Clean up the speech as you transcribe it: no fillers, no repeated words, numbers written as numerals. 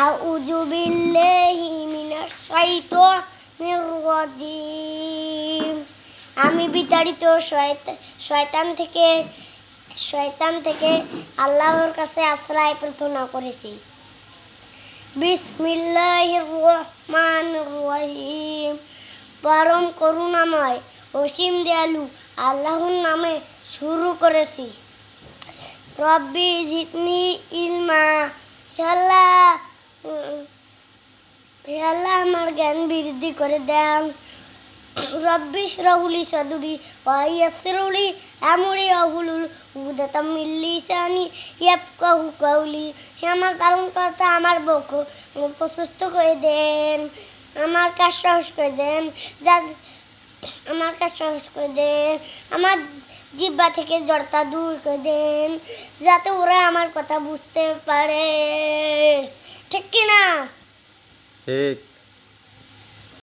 আউযু বিল্লাহি মিনাশ শাইতানির রাজিম। আমি বিতাড়িত শয়তান থেকে আল্লাহর কাছে আশ্রয় প্রার্থনা করেছি। বিসমিল্লাহির রহমানির রহিম। পরম করুণাময় অসীম দয়ালু আল্লাহর নামে শুরু করেছি। রব্বি জিদনি ইলমা। হে আল্লাহ আমার জ্ঞান বৃদ্ধি করে দেন। রব্বি ইশরাহ লি সাদরি ওয়া ইয়াসসির লি আমরি ওয়াহলুল উকদাতাম মিন লিসানি ইয়াফকাহু কাওলি। হে আমার পালনকর্তা, আমার বুক প্রশস্ত করে দেন, আমার কাজ সহজ করে দেন, আমার জিহ্বা থেকে জড়তা দূর করে দেন, যাতে ওরা আমার কথা বুঝতে পারে। ঠিক কিনা? ঠিক।